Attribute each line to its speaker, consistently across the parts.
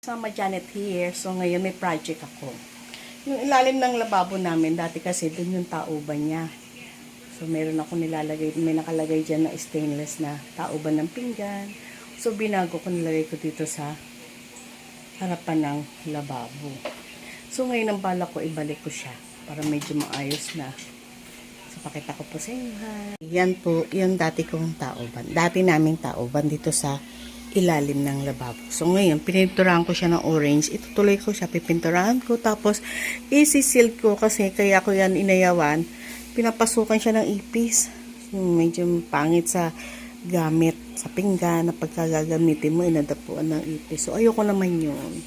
Speaker 1: Sama Janet here. So, ngayon may project ako. Yung ilalim ng lababo namin, dati kasi dun yung tauban niya. So, meron ako nilalagay, may nakalagay dyan na stainless na tauban ng pinggan. So, binago ko, nilagay ko dito sa harapan ng lababo. So, ngayon ang bala ko, ibalik ko siya para medyo maayos na. So, pakita ko po sa inyo. Yan po, yung dati kong tauban. Dati naming tauban dito sa ilalim ng lababo. So, ngayon, pininturahan ko siya ng orange. Itutuloy ko siya, pipinturahan ko. Tapos, isi-seal ko kasi kaya ko yan inayawan. Pinapasukan siya ng ipis. Medyo pangit sa gamit, sa pinggan, na pagkagagamitin mo, inadapuan ng ipis. So, ayoko naman yun.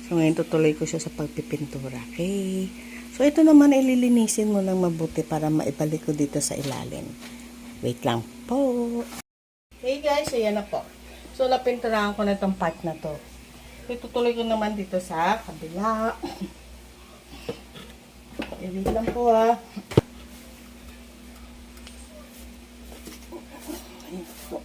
Speaker 1: So, ngayon, tutuloy ko siya sa pagpipintura. Okay? So, ito naman, ililinisin mo ng mabuti para maibalik ko dito sa ilalim. Wait lang po. Okay, guys. So, yan na po. So, napinturahan ko na itong part na to. Itutuloy ko naman dito sa kabila. Wait lang po ah. Ayan po.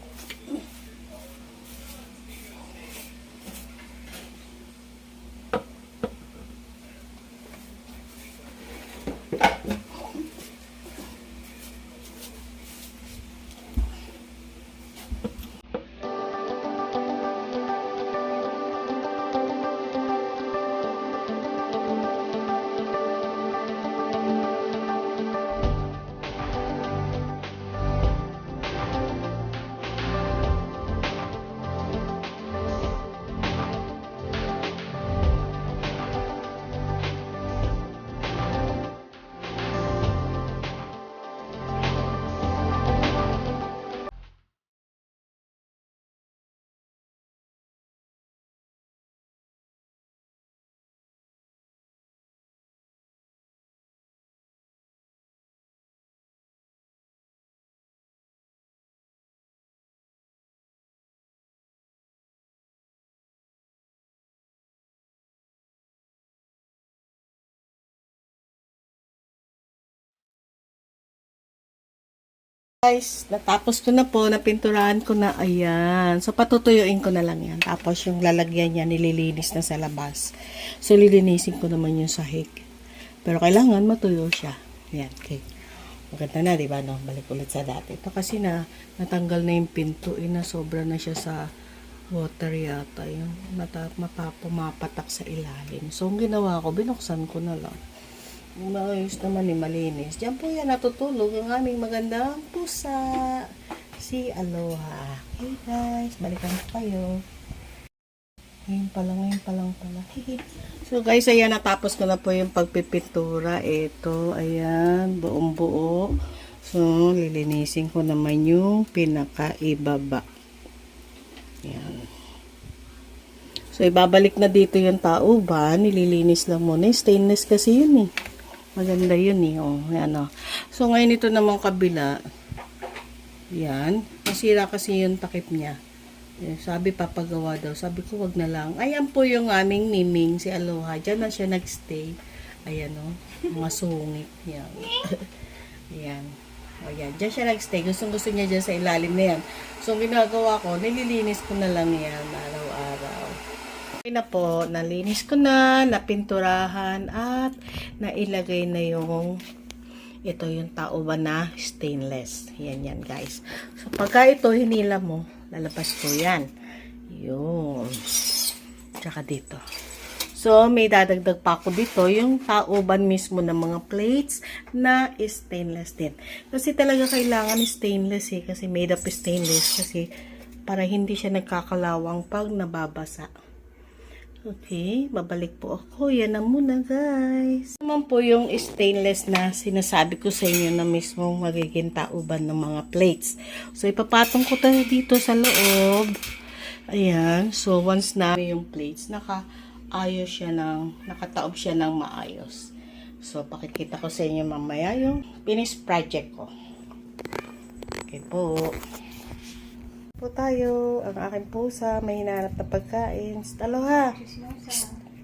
Speaker 1: Guys, natapos ko na po, napinturahan ko na, ayan. So, patutuyuin ko na lang yan. Tapos, yung lalagyan niya, nililinis na sa labas. So, lilinisin ko naman yung sahig. Pero, kailangan matuyo siya. Ayan, okay. Maganda na, diba, no? Balik ulit sa dati. Ito kasi natanggal na yung pinto, na sobra na siya sa water yata. Yung pumapatak sa ilalim. So, ang ginawa ko, binuksan ko na lang. Maayos naman malinis. Diyan po yan natutulog ang aming magandang pusa. Si Aloha. Okay guys, balikan ko kayo. Ngayon pa lang pala. So guys, ayan, natapos ko na po yung pagpipintura. Ito, ayan, buong buo. So, lilinisin ko naman yung pinakaibaba. Ayan. So, ibabalik na dito yung tauban. Nililinis lang muna. Stainless kasi yun eh. Maganda yun eh. Oh, yan, oh. So, ngayon ito namang kabila. Yan. Masira kasi yung takip niya. Sabi papagawa daw. Sabi ko wag na lang. Ayan po yung aming Miming, si Aloha. Diyan na siya nagstay. Ayan o. Oh. Mga sungit. Yan. Ayan. O yan. Diyan siya nagstay. Gusto niya dyan sa ilalim na yan. So, ginagawa ko, nililinis ko na lang yan araw-araw. Okay na po, nalinis ko na, napinturahan, at nailagay na yung yung tauban na stainless. Yan guys. So, pagka ito hinila mo, lalabas ko yan. Yun. Tsaka dito. So, may dadagdag pa ako dito, yung tauban mismo ng mga plates na stainless din. Kasi talaga kailangan stainless eh, kasi made up stainless, kasi para hindi siya nagkakalawang pag nababasa. Okay, babalik po ako. Yan na muna guys. Naman po yung stainless na sinasabi ko sa inyo na mismo magiging tauban ng mga plates. So, ipapatong ko tayo dito sa loob. Ayan. So, once na yung plates, nakataob siya ng maayos. So, pakikita ko sa inyo mamaya yung finished project ko. Okay po. Po tayo, ang aking pusa, may hinahanap na pagkain. Aloha!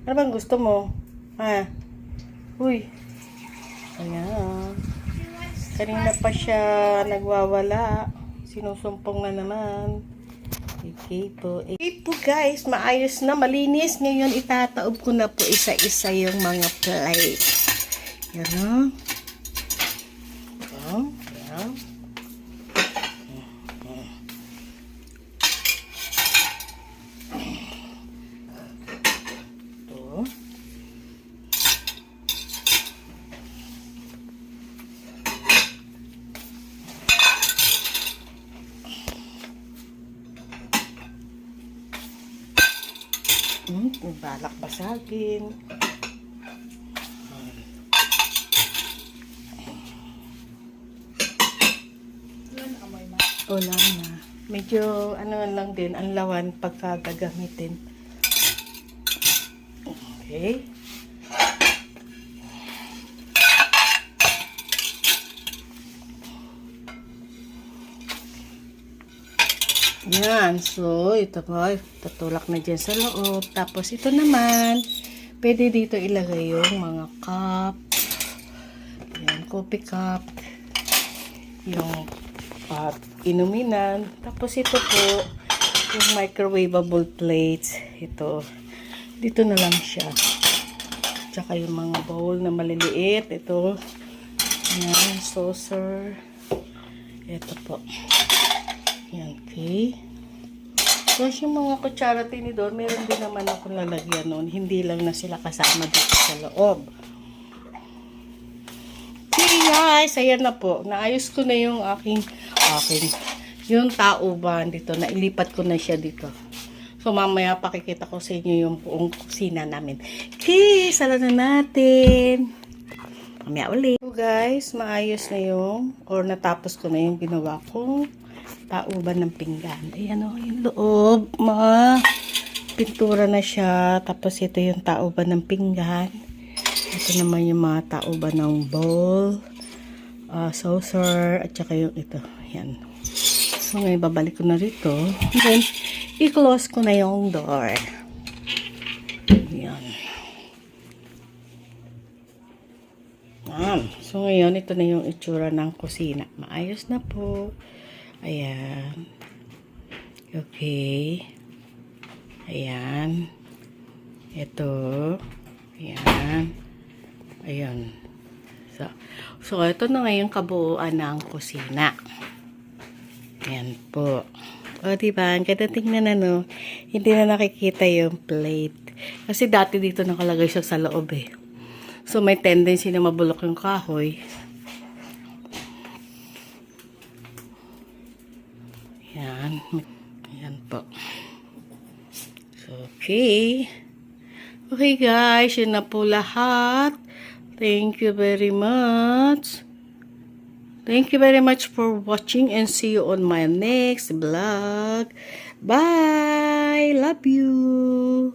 Speaker 1: Ano bang gusto mo? Ha? Uy! Ayan. Kanina pa siya nagwawala. Sinusumpong na naman. Okay po. Okay po guys, maayos na, malinis. Ngayon itataob ko na po isa-isa yung mga plate. Yan o. Yan. Ito. Balak basagin. Wala na. Medyo ano lang din, ang lawan pagka gagamitin. Okay. Yan. So, ito po. Tutulak na dyan sa loob. Tapos, ito naman. Pwede dito ilagay yung mga cup. Yan. Coffee cup. Yung inuminan. Tapos, ito po. Yung microwavable plates. Ito. Dito na lang siya. Tsaka yung mga bowl na maliliit. Ito. Yan. Saucer. Ito po. Yan, okay. Tapos yung mga kutsara tinidor, meron din naman ako lalagyan noon. Hindi lang na sila kasama dito sa loob. Okay guys, ayan na po. Naayos ko na yung yung tauban dito. Nailipat ko na siya dito. So mamaya pakikita ko sa inyo yung buong kusina namin. Okay, sala na natin. Mamaya ulit. So guys, maayos na yung, or natapos ko na yung ginawa kong tauban ng pinggan. Ayan o, yung loob. Pintura na siya. Tapos ito yung tauban ng pinggan. Ito naman yung mga tauban ng bowl, saucer, at saka yung ito. Ayan. So ngayon babalik ko na rito. And then, i-close ko na yung door. Ayan. So ngayon, ito na yung itsura ng kusina. Maayos na po. Ayan. Okay. Ayan. Ito. Ayan. Ayan. So ito na ngayon kabuuan ng kusina. Ayan po. O, diba? Ang ganda tingnan na, no? Hindi na nakikita yung plate. Kasi dati dito nakalagay siya sa loob, eh. So, may tendency na mabulok yung kahoy. Ayan. Ayan po. So, okay. Okay guys, yun na po lahat. Thank you very much. Thank you very much for watching and see you on my next vlog. Bye! Love you!